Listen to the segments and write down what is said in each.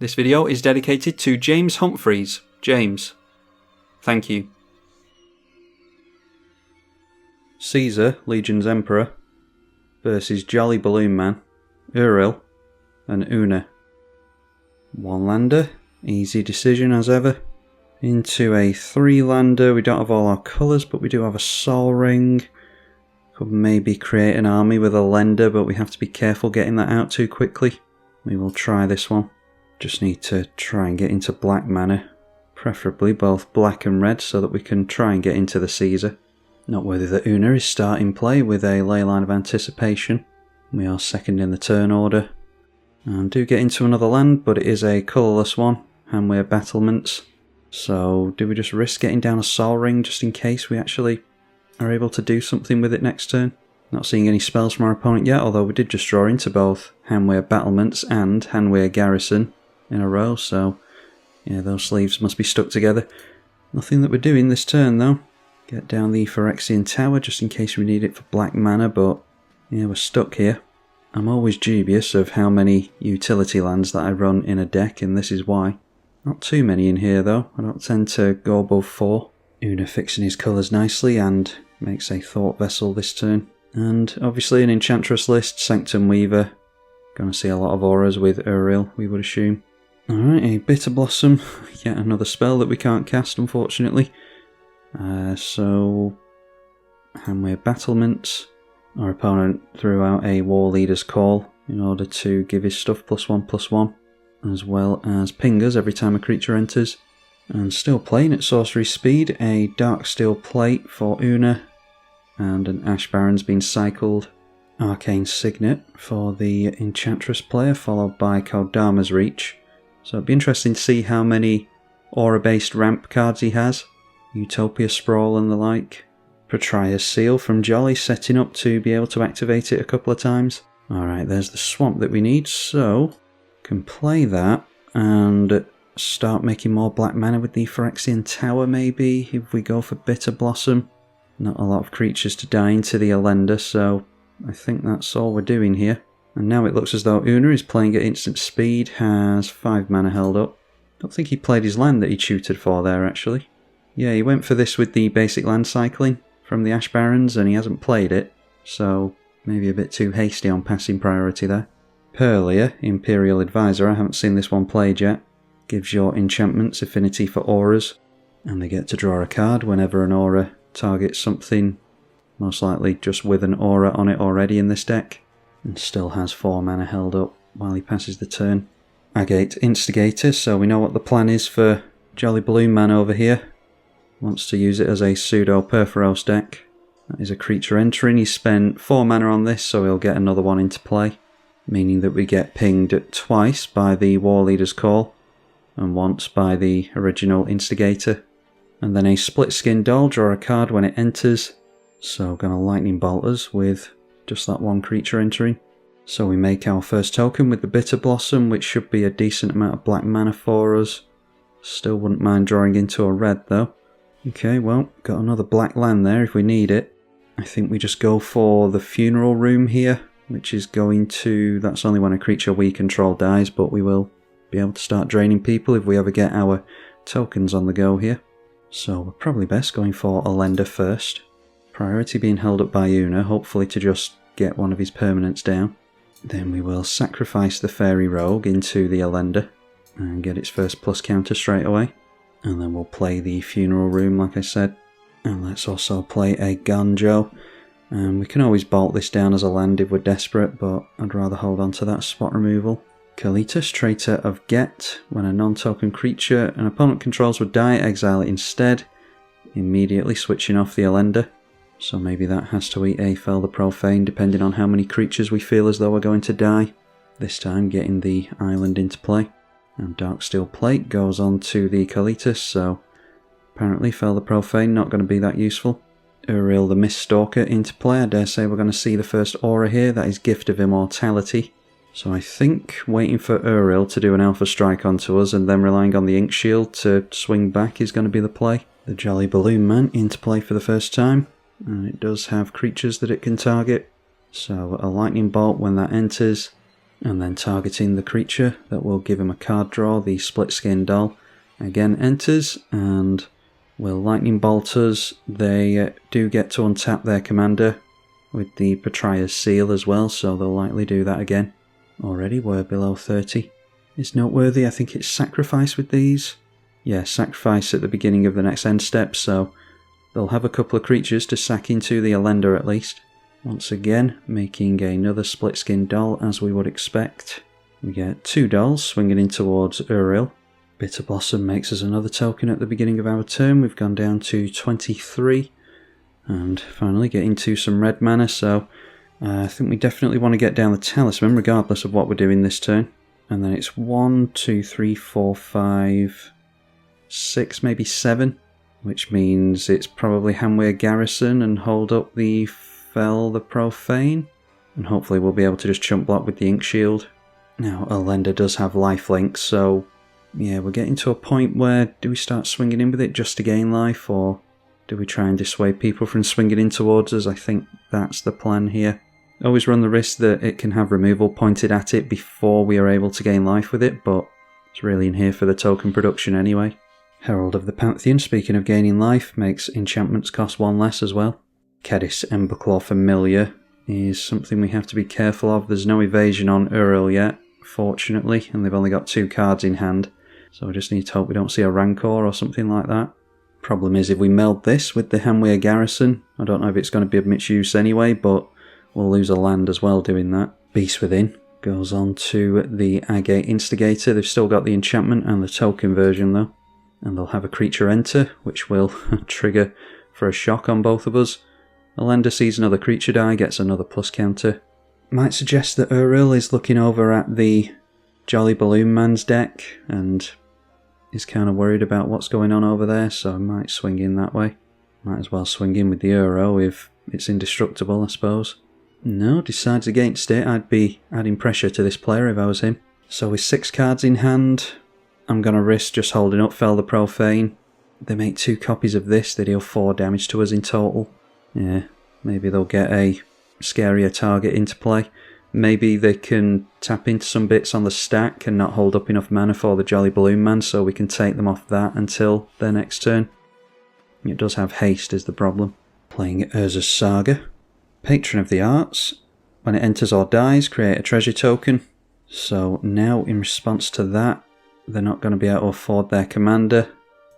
This video is dedicated to James Humphreys. James, thank you. Caesar, Legion's Emperor, versus Jolly Balloon Man, Uril, and Oona. One lander, easy decision as ever. Into a 3-lander, we don't have all our colours, but we do have a Sol Ring. Could maybe create an army with a lender, but we have to be careful getting that out too quickly. We will try this one. Just need to try and get into black mana, preferably both black and red, so that we can try and get into the Caesar. Noteworthy that Oona is starting play with a Leyline of Anticipation. We are second in the turn order. And do get into another land, but it is a colourless one, Handwear Battlements. So do we just risk getting down a Sol Ring just in case we actually are able to do something with it next turn? Not seeing any spells from our opponent yet, although we did just draw into both Handwear Battlements and Handwear Garrison in a row, so yeah, those sleeves must be stuck together. Nothing that we're doing this turn though. Get down the Phyrexian Tower just in case we need it for black mana, but yeah, we're stuck here. I'm always dubious of how many utility lands that I run in a deck, and this is why. Not too many in here though, I don't tend to go above 4. Oona fixing his colours nicely and makes a Thought Vessel this turn. And obviously an Enchantress list, Sanctum Weaver. Gonna see a lot of auras with Uril, we would assume. Alright, a Bitter Blossom, yet another spell that we can't cast unfortunately. So Handwear Battlements. Our opponent threw out a War Leader's Call in order to give his stuff +1/+1, as well as pingers every time a creature enters. And still playing at sorcery speed, a Darksteel Plate for Oona, and an Ash Baron's been cycled. Arcane Signet for the Enchantress player, followed by Kodama's Reach. So it'd be interesting to see how many aura-based ramp cards he has. Utopia Sprawl and the like. Protria's Seal from Jolly, setting up to be able to activate it a couple of times. Alright, there's the swamp that we need, so can play that and start making more black mana with the Phyrexian Tower maybe, if we go for Bitter Blossom. Not a lot of creatures to die into the Elender, so I think that's all we're doing here. And now it looks as though Oona is playing at instant speed, has 5 mana held up. Don't think he played his land that he tutored for there actually. Yeah, he went for this with the basic land cycling from the Ash Barons and he hasn't played it, so maybe a bit too hasty on passing priority there. Perlia, Imperial Advisor, I haven't seen this one played yet. Gives your enchantments affinity for auras, and they get to draw a card whenever an aura targets something, most likely just with an aura on it already in this deck, and still has 4 mana held up while he passes the turn. Agate Instigator, so we know what the plan is for Jolly Balloon Man over here. Wants to use it as a pseudo Perforos deck. That is a creature entering. He spent 4 mana on this, so he'll get another one into play, meaning that we get pinged twice by the War Leader's Call and once by the original Instigator. And then a Split Skin Doll, draw a card when it enters. So gonna Lightning Bolt us with just that one creature entering. So we make our first token with the Bitter Blossom, which should be a decent amount of black mana for us. Still wouldn't mind drawing into a red though. Okay, well, got another black land there if we need it. I think we just go for the Funeral Room here, which is going to... that's only when a creature we control dies, but we will be able to start draining people if we ever get our tokens on the go here. So we're probably best going for a lender first. Priority being held up by Oona, hopefully to just get one of his permanents down. Then we will sacrifice the Fairy Rogue into the Elender and get its first plus counter straight away. And then we'll play the Funeral Room like I said. And let's also play a Ganjo. And we can always bolt this down as a land if we're desperate, but I'd rather hold on to that spot removal. Kalitas, Traitor of Get. When a non-token creature an opponent controls would die, exile it instead. Immediately switching off the Elender. So maybe that has to eat a Fell the Profane depending on how many creatures we feel as though we're going to die. This time getting the island into play. And Darksteel Plate goes on to the Kalitas, so apparently Fell the Profane not going to be that useful. Uril the Miststalker into play. I dare say we're going to see the first aura here, that is Gift of Immortality. So I think waiting for Uril to do an Alpha Strike onto us and then relying on the Ink Shield to swing back is going to be the play. The Jolly Balloon Man into play for the first time. And it does have creatures that it can target. So a Lightning Bolt when that enters. And then targeting the creature that will give him a card draw, the Split Skin Doll, again enters and will Lightning Bolt us. They do get to untap their commander with the Betrayer's Seal as well, so they'll likely do that again. Already we're below 30. It's noteworthy, I think it's Sacrifice with these. Yeah, Sacrifice at the beginning of the next end step, so they'll have a couple of creatures to sack into the Elender at least. Once again, making another Split Skin Doll as we would expect. We get 2 dolls swinging in towards Uril. Bitter Blossom makes us another token at the beginning of our turn. We've gone down to 23. And finally getting to some red mana, so I think we definitely want to get down the Talisman regardless of what we're doing this turn. And then it's 1, 2, 3, 4, 5, 6, maybe 7. Which means it's probably Hamweir Garrison and hold up the Fell the Profane. And hopefully we'll be able to just chump block with the Ink Shield. Now, Elender does have lifelink, so yeah, we're getting to a point where do we start swinging in with it just to gain life, or do we try and dissuade people from swinging in towards us? I think that's the plan here. Always run the risk that it can have removal pointed at it before we are able to gain life with it, but it's really in here for the token production anyway. Herald of the Pantheon, speaking of gaining life, makes enchantments cost 1 less as well. Kedis Emberclaw Familiar is something we have to be careful of. There's no evasion on Uril yet, fortunately, and they've only got 2 cards in hand, so we just need to hope we don't see a Rancor or something like that. Problem is, if we meld this with the Hamweir Garrison, I don't know if it's going to be of much use anyway, but we'll lose a land as well doing that. Beast Within goes on to the Agate Instigator. They've still got the enchantment and the token version though. And they'll have a creature enter, which will trigger for a shock on both of us. Elender sees another creature die, gets another plus counter. Might suggest that Uril is looking over at the Jolly Balloon Man's deck and is kind of worried about what's going on over there, so I might swing in that way. Might as well swing in with the Uro if it's indestructible, I suppose. No, decides against it. I'd be adding pressure to this player if I was him. So with 6 cards in hand, I'm going to risk just holding up Fell the Profane. They make 2 copies of this, they deal 4 damage to us in total. Yeah, maybe they'll get a scarier target into play. Maybe they can tap into some bits on the stack and not hold up enough mana for the Jolly Balloon Man, so we can take them off that until their next turn. It does have haste is the problem. Playing Urza's Saga. Patron of the Arts. When it enters or dies, create a treasure token. So now in response to that, they're not going to be able to afford their commander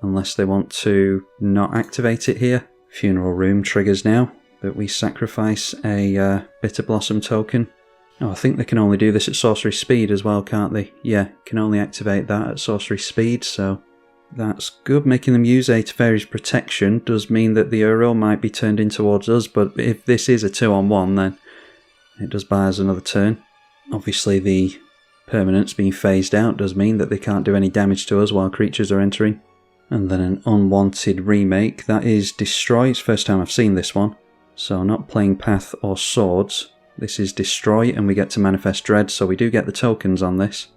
unless they want to not activate it here. Funeral Room triggers now, but we sacrifice a Bitter Blossom token. Oh, I think they can only do this at sorcery speed as well, can't they? Yeah, can only activate that at sorcery speed, so that's good. Making them use a Teferi's Protection does mean that the Uril might be turned in towards us, but if this is a 2-on-1, then it does buy us another turn. Obviously, the permanents being phased out does mean that they can't do any damage to us while creatures are entering. And then an unwanted remake, that is Destroy. It's the first time I've seen this one. So not playing Path or Swords. This is Destroy and we get to Manifest Dread, so we do get the tokens on this.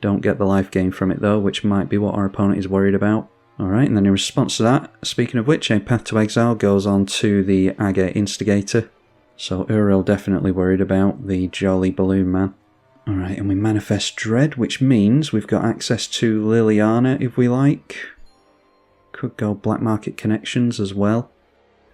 Don't get the life gain from it though, which might be what our opponent is worried about. Alright, and then in response to that, speaking of which, a Path to Exile goes on to the Agate Instigator. So Uril definitely worried about the Jolly Balloon Man. Alright, and we Manifest Dread, which means we've got access to Liliana if we like. Could go Black Market Connections as well.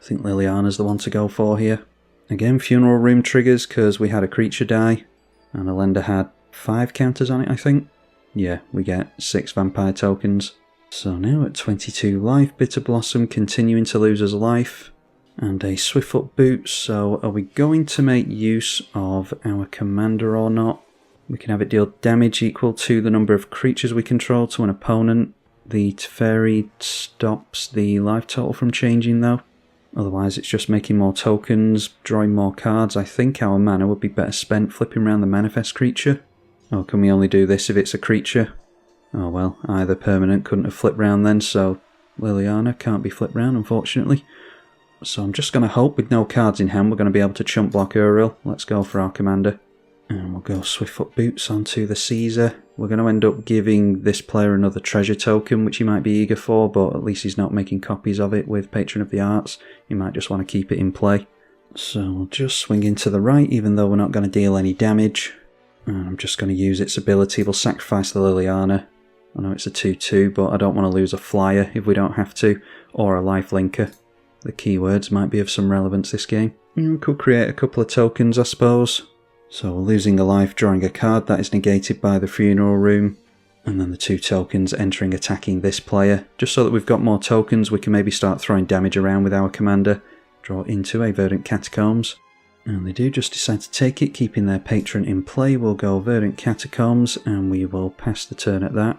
I think Liliana's the one to go for here. Again, Funeral Room triggers because we had a creature die. And Elender had 5 counters on it, I think. Yeah, we get 6 vampire tokens. So now at 22 life, Bitter Blossom continuing to lose his life. And a Swiftfoot Boot, so are we going to make use of our commander or not? We can have it deal damage equal to the number of creatures we control to an opponent. The Teferi stops the life total from changing though. Otherwise it's just making more tokens, drawing more cards. I think our mana would be better spent flipping around the manifest creature. Or can we only do this if it's a creature? Oh well, either permanent couldn't have flipped round then, so Liliana can't be flipped round unfortunately. So I'm just going to hope with no cards in hand we're going to be able to chump block Uril. Let's go for our commander. And we'll go Swiftfoot Boots onto the Caesar. We're going to end up giving this player another treasure token, which he might be eager for, but at least he's not making copies of it with Patron of the Arts. He might just want to keep it in play. So we'll just swing into the right, even though we're not going to deal any damage. And I'm just going to use its ability. We'll sacrifice the Liliana. I know it's a 2-2, but I don't want to lose a flyer if we don't have to, or a lifelinker. The keywords might be of some relevance this game. We could create a couple of tokens, I suppose. So we're losing a life, drawing a card. That is negated by the Funeral Room. And then the 2 tokens entering, attacking this player. Just so that we've got more tokens, we can maybe start throwing damage around with our commander. Draw into a Verdant Catacombs. And they do just decide to take it, keeping their patron in play. We'll go Verdant Catacombs, and we will pass the turn at that.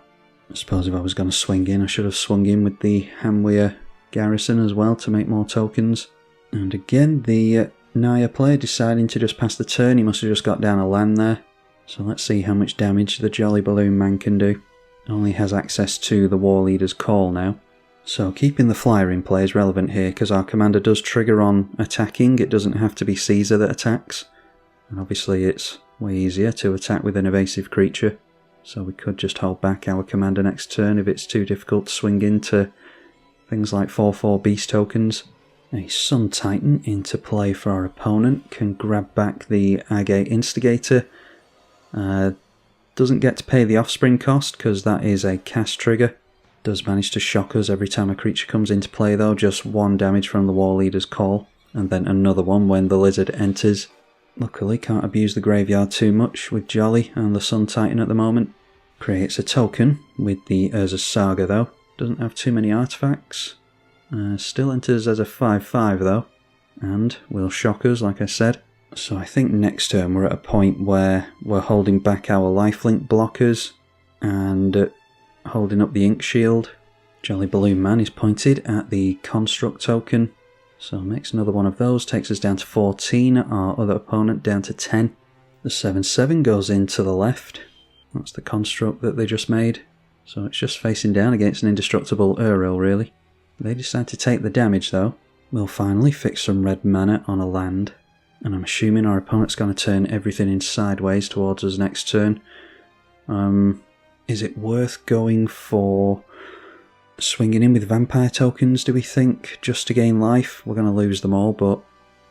I suppose if I was going to swing in, I should have swung in with the Hamwea Garrison as well to make more tokens. And again, the Naya player deciding to just pass the turn. He must have just got down a land there. So let's see how much damage the Jolly Balloon Man can do. Only has access to the War Leader's Call now. So keeping the flyer in play is relevant here because our commander does trigger on attacking. It doesn't have to be Caesar that attacks. And obviously it's way easier to attack with an evasive creature. So we could just hold back our commander next turn if it's too difficult to swing into things like 4/4 beast tokens. A Sun Titan into play for our opponent can grab back the Agate Instigator. Doesn't get to pay the offspring cost because that is a cast trigger. Does manage to shock us every time a creature comes into play though, just 1 damage from the War Leader's Call, and then another one when the Lizard enters. Luckily can't abuse the graveyard too much with Jolly and the Sun Titan at the moment. Creates a token with the Urza's Saga though, doesn't have too many artifacts. Still enters as a 5/5 though, and will shock us like I said. So I think next turn we're at a point where we're holding back our lifelink blockers and holding up the Ink Shield. Jolly Balloon Man is pointed at the Construct token, so makes another one of those, takes us down to 14, our other opponent down to 10. The 7/7 goes into the left, that's the Construct that they just made, so it's just facing down against an indestructible Uril really. They decide to take the damage though. We'll finally fix some red mana on a land, and I'm assuming our opponent's going to turn everything in sideways towards us next turn. Is it worth going for swinging in with vampire tokens, do we think, just to gain life? We're going to lose them all, but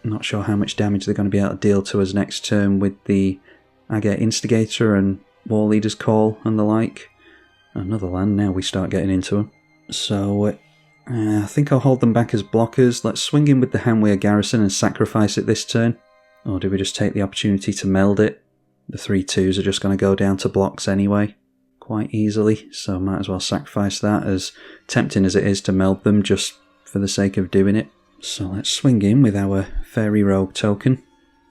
I'm not sure how much damage they're going to be able to deal to us next turn with the Agate Instigator and War Leader's Call and the like. Another land, now we start getting into them. So I think I'll hold them back as blockers. Let's swing in with the Hamwea Garrison and sacrifice it this turn. Or do we just take the opportunity to meld it? The 3/2s are just going to go down to blocks anyway, quite easily, so might as well sacrifice that, as tempting as it is to meld them just for the sake of doing it. So let's swing in with our Fairy Rogue token,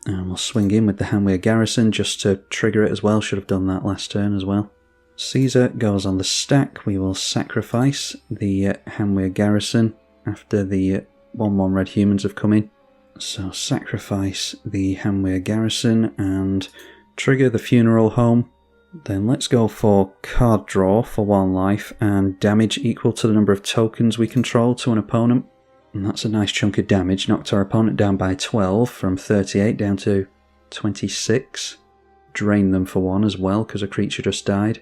and we'll swing in with the Hamwea Garrison just to trigger it as well. Should have done that last turn as well. Caesar goes on the stack. We will sacrifice the Hamwea Garrison after the 1/1 red humans have come in. So sacrifice the Hamwea Garrison and trigger the Funeral Home. Then let's go for card draw for 1 life and damage equal to the number of tokens we control to an opponent. And that's a nice chunk of damage. Knocked our opponent down by 12 from 38 down to 26. Drain them for 1 as well because a creature just died.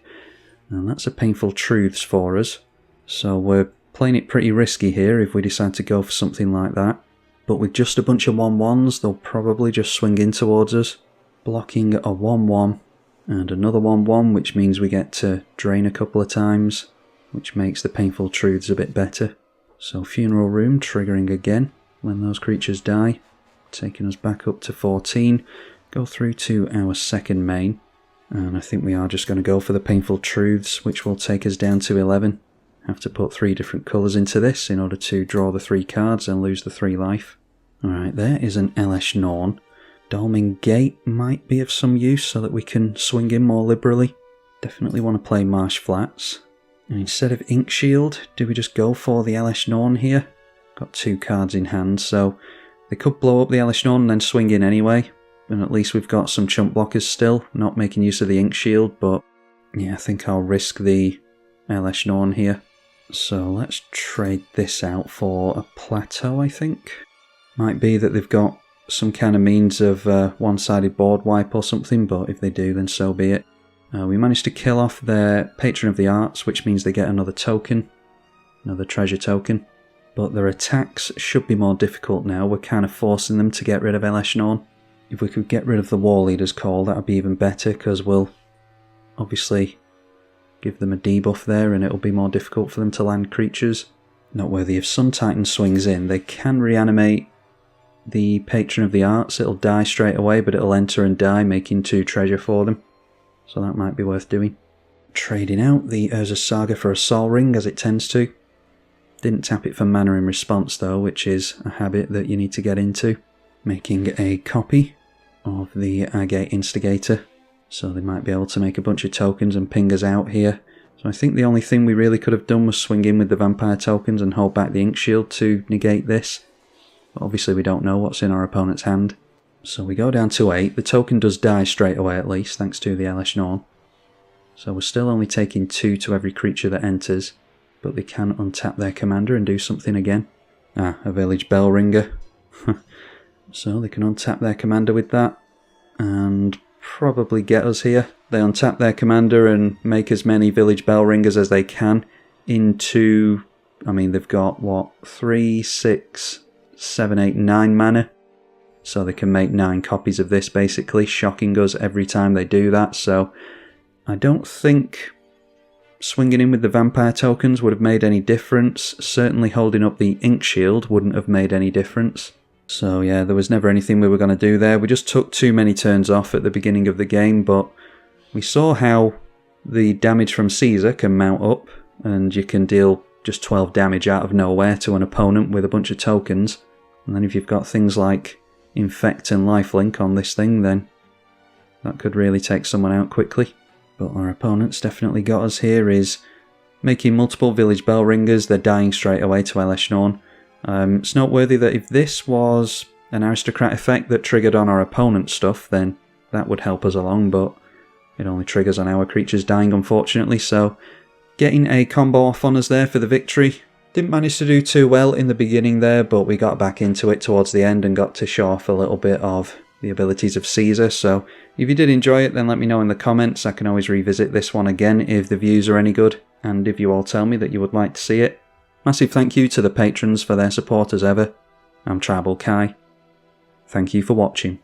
And that's a Painful Truths for us. So we're playing it pretty risky here if we decide to go for something like that. But with just a bunch of 1/1s, they'll probably just swing in towards us. Blocking a 1/1 and another 1/1, which means we get to drain a couple of times, which makes the Painful Truths a bit better. So Funeral Room triggering again when those creatures die, taking us back up to 14. Go through to our second main, and I think we are just going to go for the Painful Truths, which will take us down to 11. Have to put 3 different colours into this in order to draw the 3 cards and lose the 3 life. Alright, there is an Elesh Norn. Dalming Gate might be of some use so that we can swing in more liberally. Definitely want to play Marsh Flats. And instead of Ink Shield, do we just go for the Elesh Norn here? Got 2 cards in hand, so they could blow up the Elesh Norn and then swing in anyway. And at least we've got some chump blockers still, not making use of the Ink Shield, but yeah, I think I'll risk the Elesh Norn here. So let's trade this out for a Plateau, I think. Might be that they've got some kind of means of one-sided board wipe or something, but if they do, then so be it. We managed to kill off their Patron of the Arts, which means they get another token, another treasure token. But their attacks should be more difficult now. We're kind of forcing them to get rid of Elesh Norn. If we could get rid of the War Leader's Call, that would be even better, because we'll obviously give them a debuff there and it'll be more difficult for them to land creatures. Noteworthy, if Sun Titan swings in, they can reanimate the Patron of the Arts. It'll die straight away, but it'll enter and die, making 2 treasure for them. So that might be worth doing. Trading out the Urza's Saga for a Sol Ring, as it tends to. Didn't tap it for mana in response though, which is a habit that you need to get into. Making a copy of the Agate Instigator, so they might be able to make a bunch of tokens and ping us out here. So I think the only thing we really could have done was swing in with the Vampire tokens and hold back the Ink Shield to negate this. But obviously we don't know what's in our opponent's hand. So we go down to 8. The token does die straight away at least, thanks to the Elesh Norn. So we're still only taking 2 to every creature that enters, but they can untap their commander and do something again. Ah, a Village Bell Ringer. So they can untap their commander with that, and probably get us here. They untap their commander and make as many Village Bell Ringers as they can into, I mean, they've got, what, 3, 6, 7, 8, 9 mana. So they can make 9 copies of this, basically, shocking us every time they do that. So I don't think swinging in with the Vampire tokens would have made any difference. Certainly holding up the Ink Shield wouldn't have made any difference. So yeah, there was never anything we were going to do there. We just took too many turns off at the beginning of the game, but we saw how the damage from Caesar can mount up, and you can deal just 12 damage out of nowhere to an opponent with a bunch of tokens. And then if you've got things like Infect and Lifelink on this thing, then that could really take someone out quickly. But our opponent's definitely got us here, is making multiple Village Bell Ringers. They're dying straight away to Elesh Norn. It's noteworthy that if this was an Aristocrat effect that triggered on our opponent's stuff, then that would help us along, but it only triggers on our creatures dying, unfortunately. So getting a combo off on us there for the victory. Didn't manage to do too well in the beginning there, but we got back into it towards the end and got to show off a little bit of the abilities of Caesar. So if you did enjoy it, then let me know in the comments. I can always revisit this one again if the views are any good, and if you all tell me that you would like to see it. Massive thank you to the patrons for their support as ever. I'm Tribalkai. Thank you for watching.